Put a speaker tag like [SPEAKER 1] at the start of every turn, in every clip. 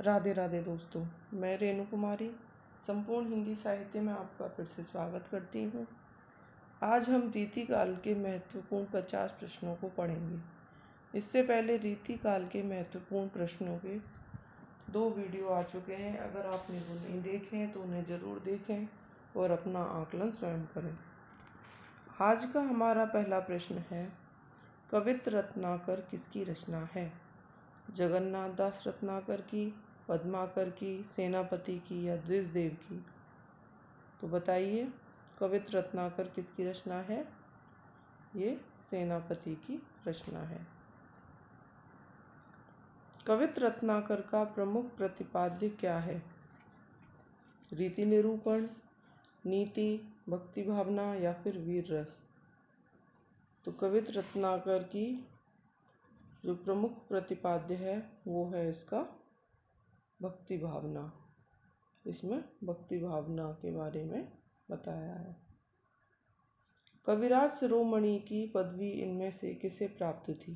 [SPEAKER 1] राधे राधे दोस्तों, मैं रेणु कुमारी संपूर्ण हिंदी साहित्य में आपका फिर से स्वागत करती हूँ। आज हम रीतिकाल के महत्वपूर्ण 50 प्रश्नों को पढ़ेंगे। इससे पहले रीतिकाल के महत्वपूर्ण प्रश्नों के 2 वीडियो आ चुके हैं। अगर आपने वो नहीं देखे हैं तो उन्हें ज़रूर देखें और अपना आकलन स्वयं करें। आज का हमारा पहला प्रश्न है, कवित्र रत्नाकर किसकी रचना है? जगन्नाथ दास रत्नाकर की, पद्माकर की, सेनापति की या द्विजदेव की? तो बताइए, कवित्र रत्नाकर किसकी रचना है? ये सेनापति की रचना है। कवित्र रत्नाकर का प्रमुख प्रतिपाद्य क्या है? रीति निरूपण, नीति, भक्ति भावना या फिर वीर रस? तो कवित्र रत्नाकर की जो प्रमुख प्रतिपाद्य है वो है इसका भक्ति भावना। इसमें भक्ति भावना के बारे में बताया है। कविराज शिरोमणि की पदवी इनमें से किसे प्राप्त थी?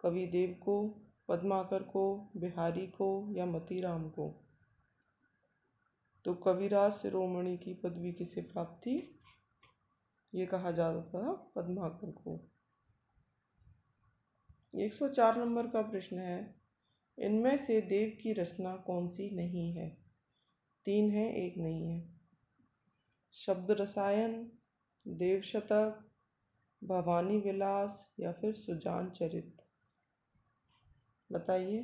[SPEAKER 1] कवि देव को, पद्माकर को, बिहारी को या मतीराम को? तो कविराज शिरोमणि की पदवी किसे प्राप्त थी? ये कहा जाता था पद्माकर को। 104 नंबर का प्रश्न है, इनमें से देव की रचना कौन सी नहीं है? 3 है, 1 नहीं है। शब्द रसायन, देव शतक, भवानी विलास या फिर सुजान चरित? बताइए।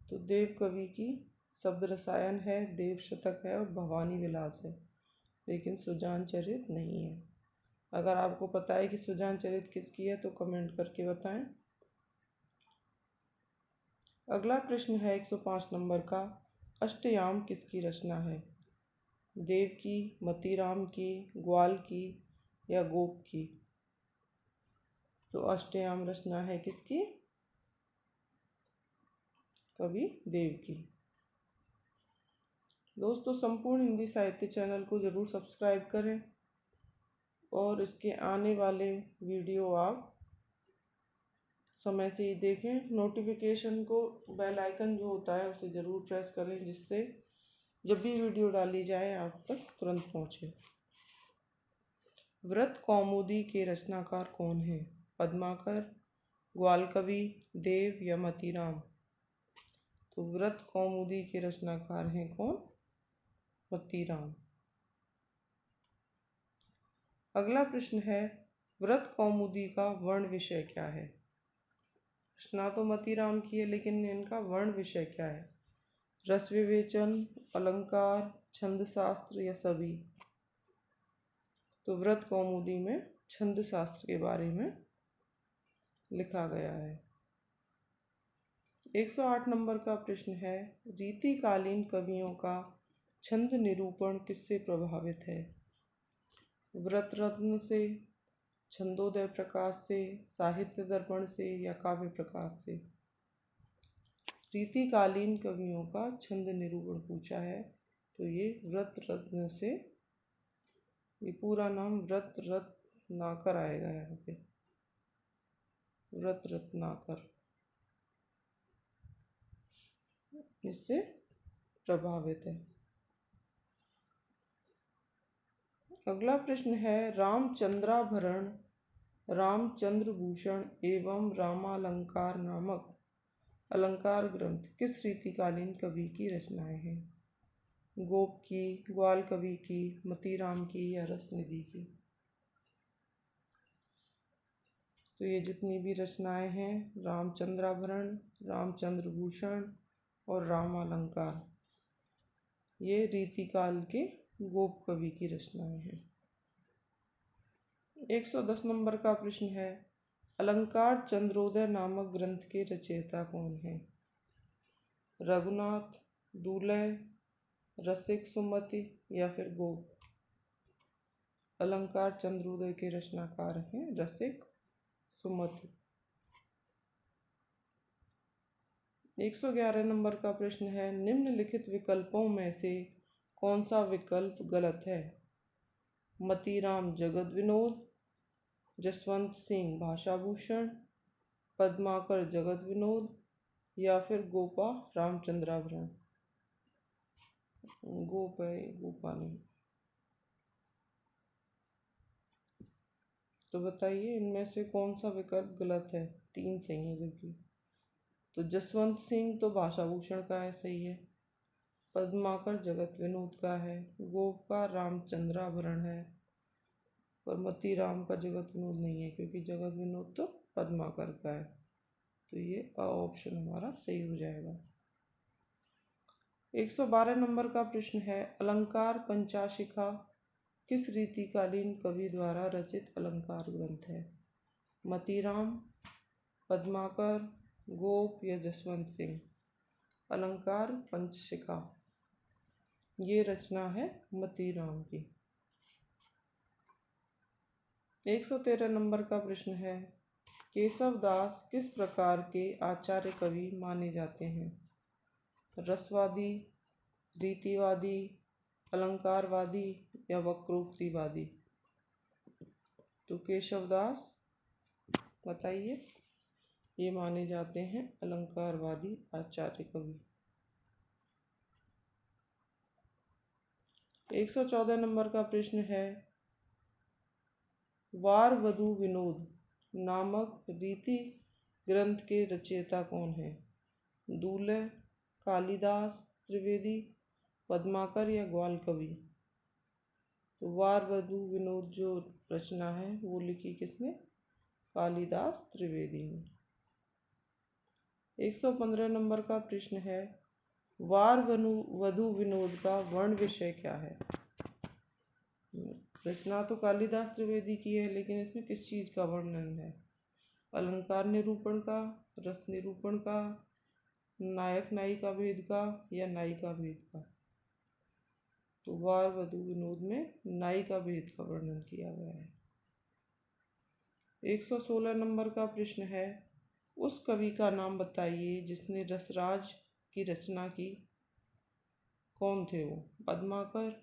[SPEAKER 1] तो देव कवि की शब्द रसायन है, देव शतक है और भवानी विलास है, लेकिन सुजान चरित नहीं है। अगर आपको पता है कि सुजान चरित किसकी है तो कमेंट करके बताएं। अगला प्रश्न है 105 नंबर का, अष्टयाम किसकी रचना है? देव की, मतीराम की, ग्वाल की या गोप की? तो अष्टयाम रचना है किसकी? कवि देव की। दोस्तों, संपूर्ण हिंदी साहित्य चैनल को जरूर सब्सक्राइब करें और इसके आने वाले वीडियो आप समय से ही देखें। नोटिफिकेशन को, बेल आइकन जो होता है उसे ज़रूर प्रेस करें, जिससे जब भी वीडियो डाली जाए आप तक तुरंत पहुँचे। व्रत कौमुदी के रचनाकार कौन है? पद्माकर, ग्वाल कवि, देव या मतीराम? तो व्रत कौमुदी के रचनाकार हैं कौन? मतीराम। अगला प्रश्न है, व्रत कौमुदी का वर्ण विषय क्या है? रचना तो मतीराम की है, लेकिन इनका वर्ण विषय क्या है? रस विवेचन, अलंकार, छंद शास्त्र या सभी? तो व्रत कौमुदी में छंद शास्त्र के बारे में लिखा गया है। 108 नंबर का प्रश्न है, रीतिकालीन कवियों का छंद निरूपण किससे प्रभावित है? व्रत रत्न से, छंदोदय प्रकाश से, साहित्य दर्पण से या काव्य प्रकाश से? रीतिकालीन कवियों का छंद निरूपण पूछा है तो ये व्रत रत्न से, ये पूरा नाम व्रत रत्नाकर आएगा यहाँ पे, व्रत रत्नाकर, इससे प्रभावित है। अगला प्रश्न है, रामचंद्राभरण, रामचंद्रभूषण एवं रामालंकार नामक अलंकार ग्रंथ किस रीतिकालीन कवि की रचनाएं हैं? गोप की, ग्वाल कवि की, मतीराम की या रसनिधि की? तो ये जितनी भी रचनाएं हैं, रामचंद्राभरण, रामचंद्रभूषण और रामालंकार, ये रीतिकाल के गोप कवि की रचनाएं हैं। 110 नंबर का प्रश्न है, अलंकार चंद्रोदय नामक ग्रंथ के रचयिता कौन है? रघुनाथ, दूलय, रसिक सुमति या फिर गोप? अलंकार चंद्रोदय के रचनाकार हैं रसिक सुमति। 111 नंबर का प्रश्न है, निम्नलिखित विकल्पों में से कौन सा विकल्प गलत है? मतीराम जगत विनोद, जसवंत सिंह भाषाभूषण, पद्माकर जगत विनोद या फिर गोपा रामचंद्राभरण। गोप है, गोपा नहीं। तो बताइए इनमें से कौन सा विकल्प गलत है? 3 सही है जबकि। तो जसवंत सिंह तो भाषा भूषण का है, सही है। पद्माकर जगत विनोद का है। गोप का रामचंद्राभरण है। पर मती राम का जगत विनोद नहीं है, क्योंकि जगत विनोद तो पद्माकर का है। तो ये ऑप्शन हमारा सही हो जाएगा। 112 नंबर का प्रश्न है, अलंकार पंचाशिखा किस रीतिकालीन कवि द्वारा रचित अलंकार ग्रंथ है? मतीराम, पद्माकर, गोप या जसवंत सिंह? अलंकार पंचशिखा ये रचना है मतीराम की। 113 नंबर का प्रश्न है, केशव दास किस प्रकार के आचार्य कवि माने जाते हैं? रसवादी, रीतिवादी, अलंकारवादी या वक्रोक्तिवादी? तो केशव दास बताइए, ये माने जाते हैं अलंकारवादी आचार्य कवि। 114 नंबर का प्रश्न है, वार वधु विनोद नामक रीति ग्रंथ के रचयिता कौन है? दूल्हे, कालिदास, त्रिवेदी, पद्माकर या ग्वाल कवि? तो वार वधु विनोद जो रचना है वो लिखी किसने? कालिदास त्रिवेदी ने। 115 नंबर का प्रश्न है, वार वधु विनोद का वर्ण विषय क्या है? रचना तो कालिदास त्रिवेदी की है, लेकिन इसमें किस चीज का वर्णन है? अलंकार निरूपण का, रस निरूपण का, नायक नायिका भेद का या नायिका भेद का? तो वार वधु विनोद में नायिका भेद का वर्णन किया गया है। 116 नंबर का प्रश्न है, उस कवि का नाम बताइए जिसने रसराज की रचना की। कौन थे वो? पद्माकर,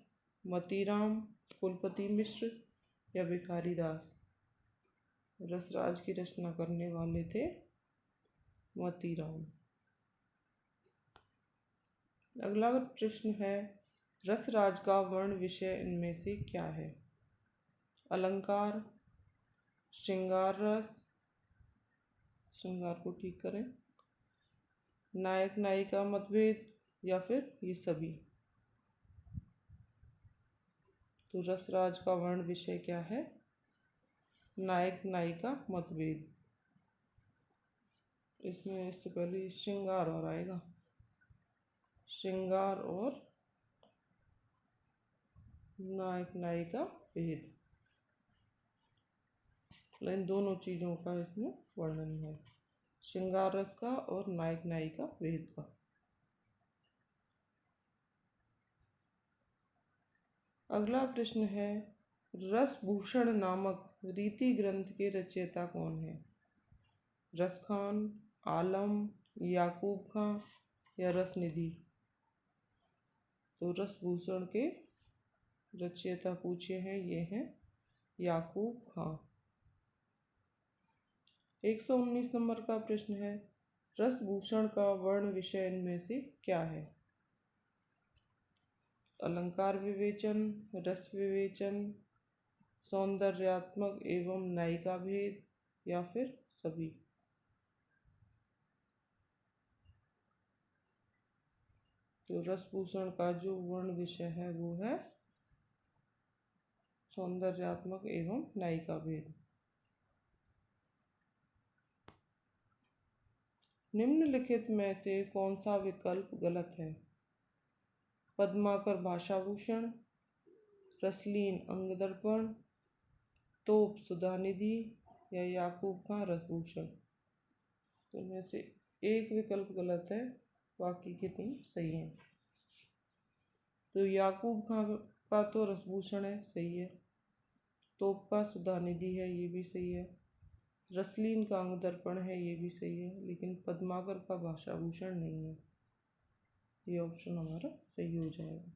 [SPEAKER 1] मतीराम, कुलपति मिश्र या भिखारी दास? रसराज की रचना करने वाले थे मतीराम। अगला प्रश्न है, रसराज का वर्ण विषय इनमें से क्या है? अलंकार, श्रृंगार रस, श्रृंगार को ठीक करें, नायक नायिका मतभेद या फिर ये सभी? तो रसराज का वर्ण विषय क्या है? नायक नायिका मतभेद। इसमें इससे पहले श्रृंगार और आएगा, श्रृंगार और नायक नायिका भेद, इन दोनों चीजों का इसमें वर्णन है, श्रृंगार रस का और नायक नायिका भेद का। अगला प्रश्न है, रसभूषण नामक रीति ग्रंथ के रचयिता कौन है? रसखान, आलम, याकूब खां या रसनिधि? तो रसभूषण के रचयिता पूछे हैं, ये हैं याकूब खां। 119 नंबर का प्रश्न है, रसभूषण का वर्ण विषय इनमें से क्या है? अलंकार विवेचन, रस विवेचन, सौंदर्यात्मक एवं नायिका भेद या फिर सभी? तो रसभूषण का जो वर्ण विषय है वो है सौंदर्यात्मक एवं नायिका भेद। निम्नलिखित में से कौन सा विकल्प गलत है? पद्माकर भाषाभूषण, रसलीन अंगदर्पण, तोप सुधानिधि या याकूब खां रसभूषण? तो इनमें से एक विकल्प गलत है, बाकी के 3 सही हैं। तो याकूब खां का तो रसभूषण है, सही है। तोप का सुधानिधि है, ये भी सही है। रसलीन का अंगदर्पण है, ये भी सही है, लेकिन पद्माकर का भाषाभूषण नहीं है। ये ऑप्शन हमारा सही हो जाएगा।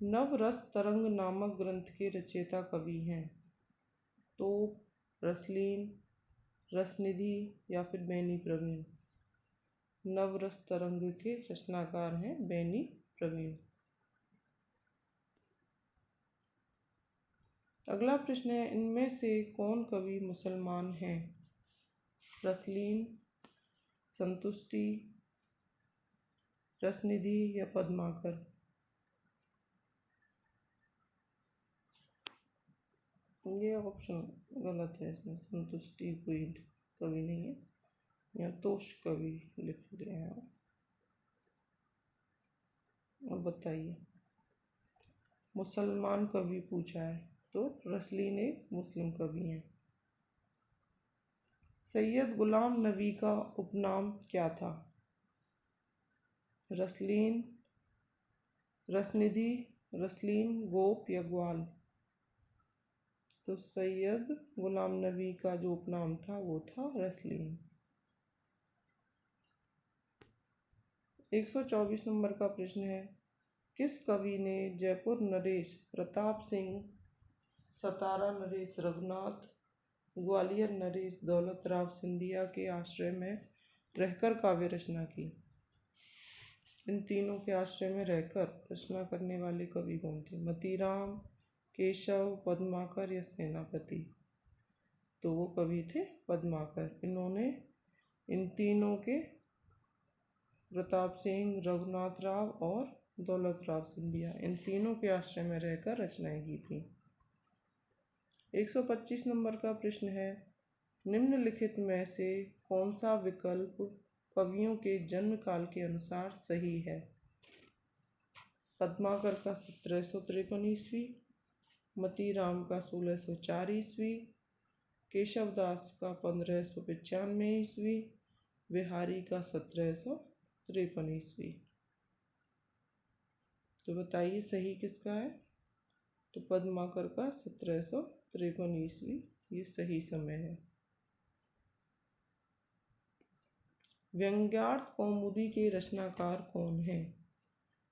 [SPEAKER 1] नवरस तरंग नामक ग्रंथ के रचयिता कवि हैं? तोप, रसलीन, रसनिधि या फिर बेनी प्रवीण। नवरस तरंग के रचनाकार हैं बेनी प्रवीण। अगला प्रश्न है, इनमें से कौन कवि मुसलमान हैं? रसलीन, संतुष्टि, रसनिधि या पद्माकर। ये ऑप्शन गलत है, इसमें संतुष्टि कोई कवि नहीं है, यहाँ तोष कवि लिख दिया है। अब बताइए, मुसलमान कवि पूछा है तो रसलीन एक मुस्लिम कवि हैं। सैयद गुलाम नबी का उपनाम क्या था? रसलीन, रसनिधि, रसलीन, गोप या ग्वाल। तो सैयद गुलाम नबी का जो उपनाम था वो था रसलीन। 124 नंबर का प्रश्न है, किस कवि ने जयपुर नरेश प्रताप सिंह, सतारा नरेश रघुनाथ, ग्वालियर नरेश दौलत राव सिंधिया के आश्रय में रहकर काव्य रचना की? इन तीनों के आश्रय में रहकर रचना करने वाले कवि कौन थे? मतीराम, केशव, पद्माकर या सेनापति। तो वो कवि थे पद्माकर। इन्होंने इन तीनों के प्रताप सिंह, रघुनाथ राव और दौलत राव सिंधिया, इन तीनों के आश्रय में रहकर रचनाएं की थी। 125 नंबर का प्रश्न है, निम्नलिखित में से कौन सा विकल्प कवियों के जन्म काल के अनुसार सही है? पद्माकर का 1753 ईस्वी, मतीराम का 1604 ईस्वी, केशवदास का 1595 ईस्वी, बिहारी का 1753 ईस्वी। तो बताइए सही किसका है? तो पद्माकर का 1753 ईस्वी ये सही समय है। व्यंग्यार्थ कौमुदी के रचनाकार कौन हैं?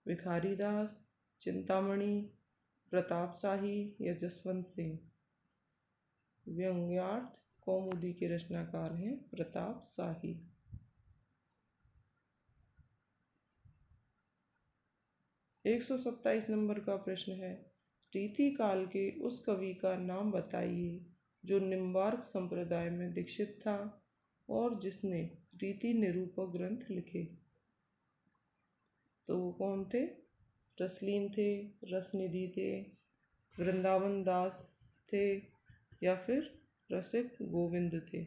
[SPEAKER 1] भिखारी दास, चिंतामणि, प्रताप शाही या जसवंत सिंह। व्यंग्यार्थ कौमुदी के रचनाकार हैं प्रताप शाही। 127 नंबर का प्रश्न है, रीति काल के उस कवि का नाम बताइए जो निम्बार्क संप्रदाय में दीक्षित था और जिसने रीति निरूपक ग्रंथ लिखे। तो वो कौन थे? रसलीन थे, रसनिधि थे, वृंदावन दास थे या फिर रसिक गोविंद थे।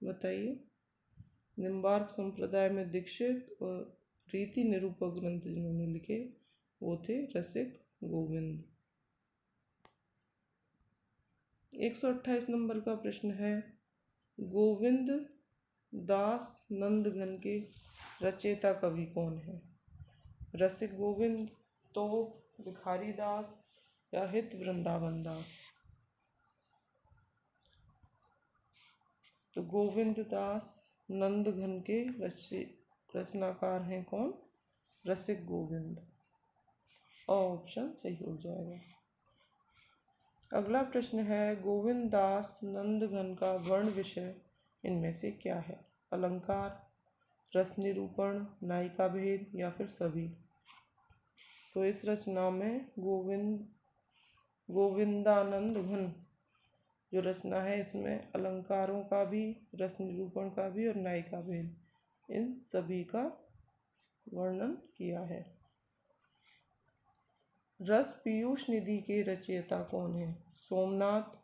[SPEAKER 1] बताइए, निम्बार्क संप्रदाय में दीक्षित और रीति निरूपक ग्रंथ जिन्होंने लिखे वो थे रसिक गोविंद। 128 नंबर का प्रश्न है, गोविंद दास नंदघन के रचयिता कवि कौन है? रसिक गोविंद, तो भिखारी दास या हित वृंदावन दास। तो गोविंद दास नंदघन के रचनाकार हैं कौन? रसिक गोविंद। ऑप्शन सही हो जाएगा। अगला प्रश्न है, गोविंद दास नंदघन का वर्ण विषय इनमें से क्या है? अलंकार, रस निरूपण, नायिका भेद या फिर सभी। तो इस रचना में गोविंदानंद घन जो रचना है इसमें अलंकारों का भी, रस निरूपण का भी और नायिका भेद, इन सभी का वर्णन किया है। रस पीयूष निधि के रचयिता कौन है? सोमनाथ,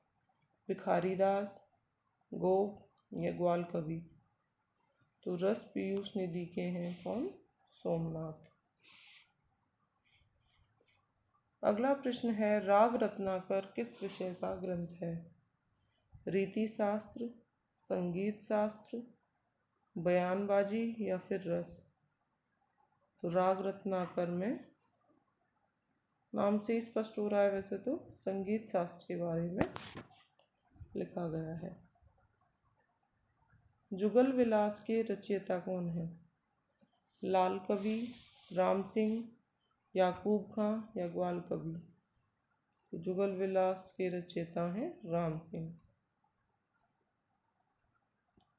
[SPEAKER 1] भिखारी दास, गोप या ग्वाल कवि। तो रस पीयूष निधि के हैं कौन? सोमनाथ। अगला प्रश्न है, राग रत्नाकर किस विषय का ग्रंथ है? रीति शास्त्र, संगीत शास्त्र, बयानबाजी या फिर रस। तो राग रत्नाकर में नाम से स्पष्ट हो रहा है वैसे तो संगीत शास्त्र के बारे में लिखा गया है। जुगल विलास के रचयिता कौन है? लाल कवि, राम सिंह, याकूब खां या ग्वाल कवि? तो जुगल विलास के रचयिता हैं राम सिंह।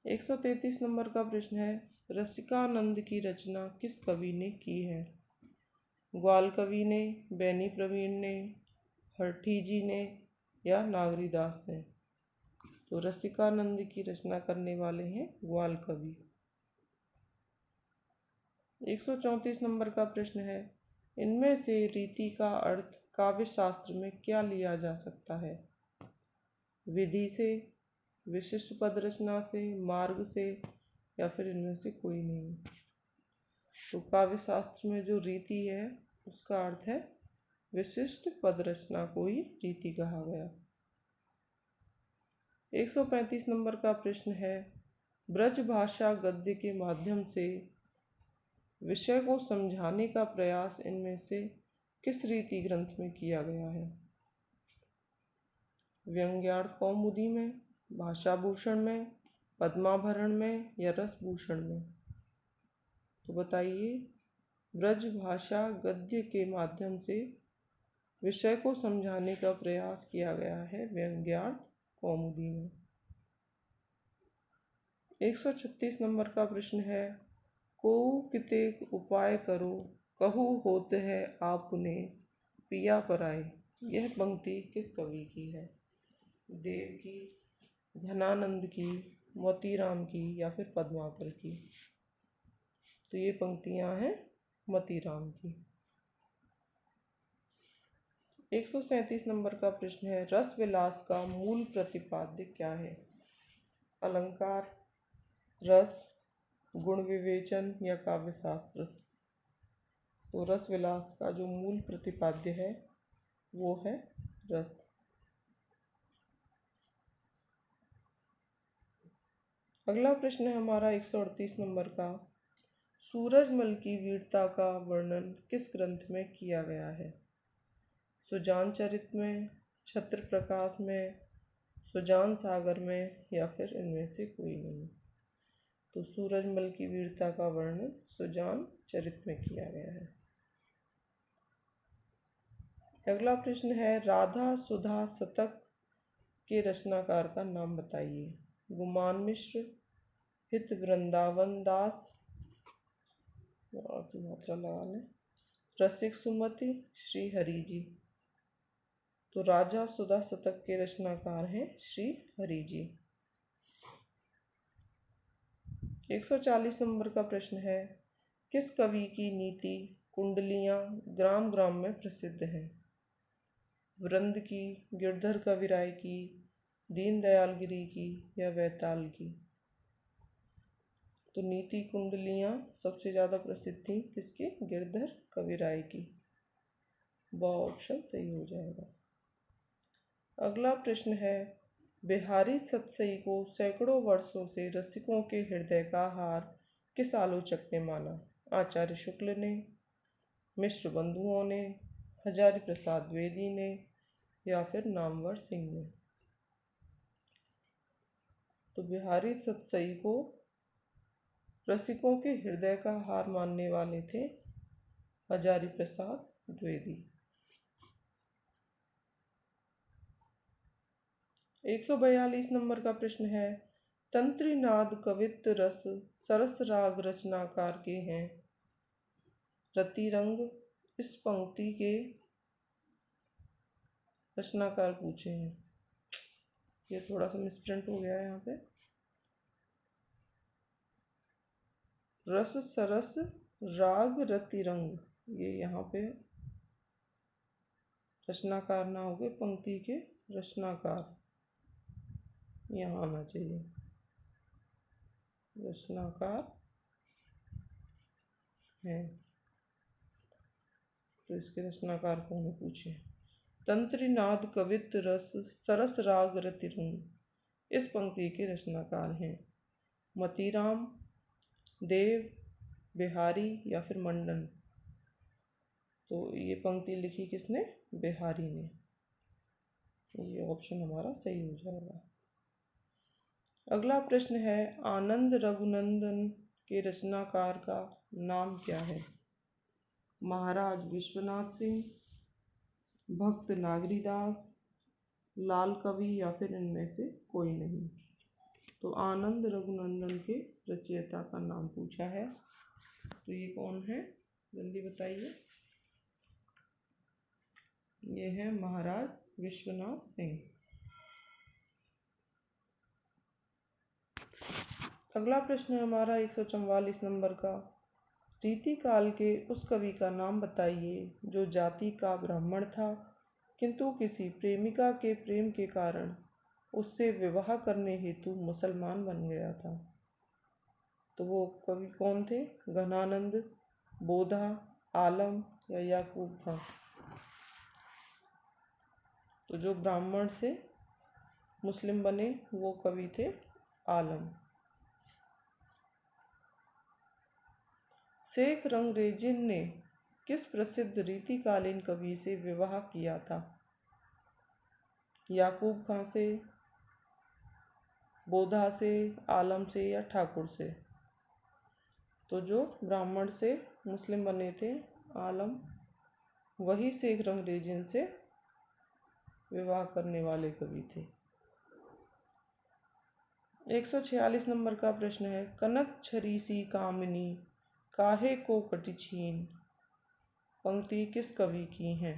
[SPEAKER 1] 133 नंबर का प्रश्न है, रसिकानंद की रचना किस कवि ने की है? ग्वाल कवि ने, बैनी प्रवीण ने, हरठीजी ने या नागरीदास ने? तो रसिकानंद की रचना करने वाले हैं ग्वाल कवि। 134 नंबर का प्रश्न है, इनमें से रीति का अर्थ काव्य शास्त्र में क्या लिया जा सकता है? विधि से, विशिष्ट पद रचना से, मार्ग से या फिर इनमें से कोई नहीं? तो काव्य शास्त्र में जो रीति है उसका अर्थ है विशिष्ट पद रचना को ही रीति कहा गया। 135 नंबर का प्रश्न है, ब्रज भाषा गद्य के माध्यम से विषय को समझाने का प्रयास इनमें से किस रीति ग्रंथ में किया गया है? व्यंग्यार्थ कौमुदी में, भाषाभूषण में, पद्माभरण में या रसभूषण में? तो बताइए, ब्रज भाषा गद्य के माध्यम से विषय को समझाने का प्रयास किया गया है व्यंग्यार्थ कौमुदी में। 136 नंबर का प्रश्न है, को कितेक उपाय करो कहू होत है आपने पिया पराए। यह पंक्ति किस कवि की है? देव की, धनानंद की, मोतीराम की या फिर पद्माकर की? तो ये पंक्तियां हैं मोतीराम की। 137 नंबर का प्रश्न है, रस विलास का मूल प्रतिपाद्य क्या है? अलंकार, रस, गुण विवेचन या काव्य शास्त्र? तो रस विलास का जो मूल प्रतिपाद्य है वो है रस। अगला प्रश्न है हमारा 138 नंबर का, सूरजमल की वीरता का वर्णन किस ग्रंथ में किया गया है? सुजान चरित में, छत्र प्रकाश में, सुजान सागर में या फिर इनमें से कोई नहीं? तो सूरजमल की वीरता का वर्णन सुजान चरित में किया गया है। अगला प्रश्न है, राधा सुधा शतक के रचनाकार का नाम बताइए। गुमान मिश्र, हित वृंदावन दास, मात्रा लगा लें, रसिक सुमति, श्री हरि जी? तो राजा सुधा शतक के रचनाकार हैं श्री हरि जी। 140 नंबर का प्रश्न है, किस कवि की नीति कुंडलियां ग्राम ग्राम में प्रसिद्ध हैं? वृंद की, गिरधर कविराय की, दीनदयाल गिरी की या वैताल की? तो नीति कुंडलियां सबसे ज़्यादा प्रसिद्ध थी किसकी? गिरधर कविराय की। वह ऑप्शन सही हो जाएगा। अगला प्रश्न है, बिहारी सतसई को सैकड़ों वर्षों से रसिकों के हृदय का हार किस आलोचक ने माना? आचार्य शुक्ल ने, मिश्र बंधुओं ने, हजारी प्रसाद द्विवेदी ने या फिर नामवर सिंह ने? तो बिहारी सतसई को रसिकों के हृदय का हार मानने वाले थे हजारी प्रसाद द्विवेदी। 142 नंबर का प्रश्न है, तंत्रीनाद कवित्त रस सरस राग रचनाकार के हैं? रतिरंग इस पंक्ति के रचनाकार पूछे हैं। ये थोड़ा सा मिसप्रिंट हो गया है यहाँ पे। रस सरस राग रतिरंग, ये यहाँ पे रचनाकार ना हो गए, पंक्ति के रचनाकार यहाँ आना चाहिए। रचनाकार हैं, तो इसके रचनाकार कौन है पूछे। तंत्रीनाद कवित्त रस सरस राग रतिरंग इस पंक्ति के रचनाकार हैं मोतीराम, देव, बिहारी या फिर मंडन? तो ये पंक्ति लिखी किसने? बिहारी ने। ये ऑप्शन हमारा सही हो जाएगा। अगला प्रश्न है, आनंद रघुनंदन के रचनाकार का नाम क्या है? महाराज विश्वनाथ सिंह, भक्त नागरीदास, लाल कवि या फिर इनमें से कोई नहीं। तो आनंद रघुनंदन के रचयिता का नाम पूछा है, तो ये कौन है, जल्दी बताइए। ये है महाराज विश्वनाथ सिंह। अगला प्रश्न है हमारा 144 नंबर का। रीतिकाल के उस कवि का नाम बताइए जो जाति का ब्राह्मण था किंतु किसी प्रेमिका के प्रेम के कारण उससे विवाह करने हेतु मुसलमान बन गया था। तो वो कवि कौन थे? घनानंद, बोधा, आलम या याकूब खां। तो जो ब्राह्मण से मुस्लिम बने वो कवि थे आलम। शेख रंगरेजिन ने किस प्रसिद्ध रीतिकालीन कवि से विवाह किया था? याकूब खां से, बोधा से, आलम से या ठाकुर से? तो जो ब्राह्मण से मुस्लिम बने थे आलम, वही शेख रंगरेजिन से विवाह करने वाले कवि थे। 146 नंबर का प्रश्न है। कनक छरी सी कामिनी काहे को कटी छीन, पंक्ति किस कवि की है?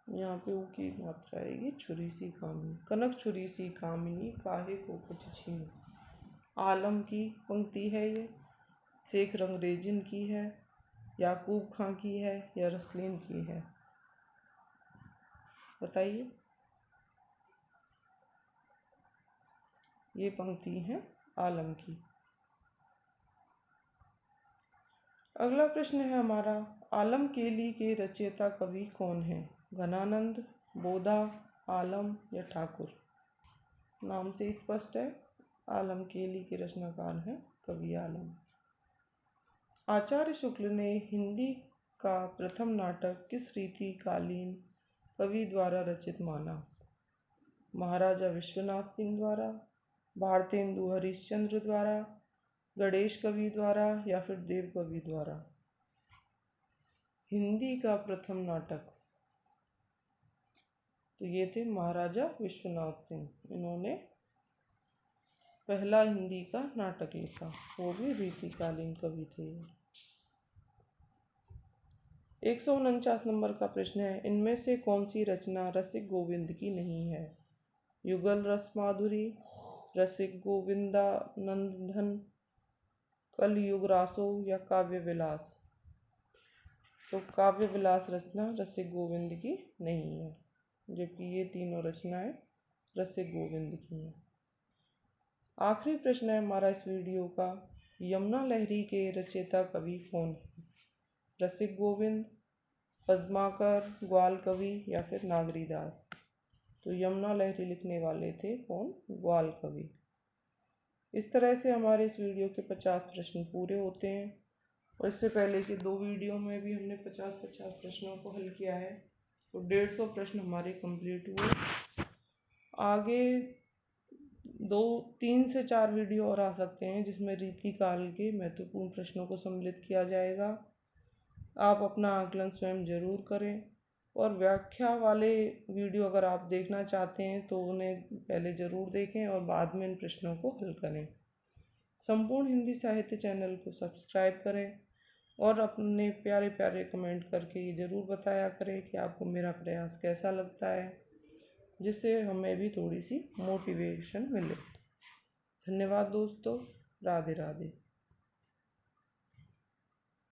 [SPEAKER 1] यहाँ पे ऊ की मात्रा आएगी, छुरी सी कामिनी। कनक छुरी सी कामिनी काहे को कटी छीन, आलम की पंक्ति है ये, शेख रंगरेजिन की है, याकूब खां की है या रसलीन की है? बताइए। ये पंक्ति है आलम की। अगला प्रश्न है हमारा। आलम केली के रचयिता कवि कौन है? घनानंद, बोधा, आलम या ठाकुर? नाम से स्पष्ट है, आलम केली के रचनाकार हैं कवि आलम। आचार्य शुक्ल ने हिंदी का प्रथम नाटक किस रीतिकालीन कवि द्वारा रचित माना? महाराजा विश्वनाथ सिंह द्वारा, भारतेंदु हरिश्चंद्र द्वारा, गणेश कवि द्वारा या फिर देव कवि द्वारा? हिंदी का प्रथम नाटक, तो ये थे महाराजा विश्वनाथ सिंह। इन्होंने पहला हिंदी का नाटक लिखा, वो भी रीतिकालीन कवि थे। 149 नंबर का प्रश्न है। इनमें से कौन सी रचना रसिक गोविंद की नहीं है? युगल रस माधुरी, रसिक गोविंदानंदन, कलयुग रासो या काव्य विलास? तो काव्य विलास रचना रसिक गोविंद की नहीं है, जबकि ये तीनों रचनाएं रसिक गोविंद की हैं। आखिरी प्रश्न है हमारा इस वीडियो का। यमुना लहरी के रचयिता कवि कौन है? रसिक गोविंद, पद्माकर, ग्वाल कवि या फिर नागरीदास? तो यमुना लहरी लिखने वाले थे कौन? ग्वाल कवि। इस तरह से हमारे इस वीडियो के 50 प्रश्न पूरे होते हैं। और इससे पहले के 2 वीडियो में भी हमने 50-50 प्रश्नों को हल किया है, तो 150 प्रश्न हमारे कंप्लीट हुए। आगे 3 से 4 वीडियो और आ सकते हैं जिसमें रीतिकाल के महत्वपूर्ण प्रश्नों को सम्मिलित किया जाएगा। आप अपना आकलन स्वयं जरूर करें, और व्याख्या वाले वीडियो अगर आप देखना चाहते हैं तो उन्हें पहले ज़रूर देखें और बाद में इन प्रश्नों को हल करें। संपूर्ण हिंदी साहित्य चैनल को सब्सक्राइब करें और अपने प्यारे प्यारे कमेंट करके ये ज़रूर बताया करें कि आपको मेरा प्रयास कैसा लगता है, जिससे हमें भी थोड़ी सी मोटिवेशन मिले। धन्यवाद दोस्तों। राधे राधे।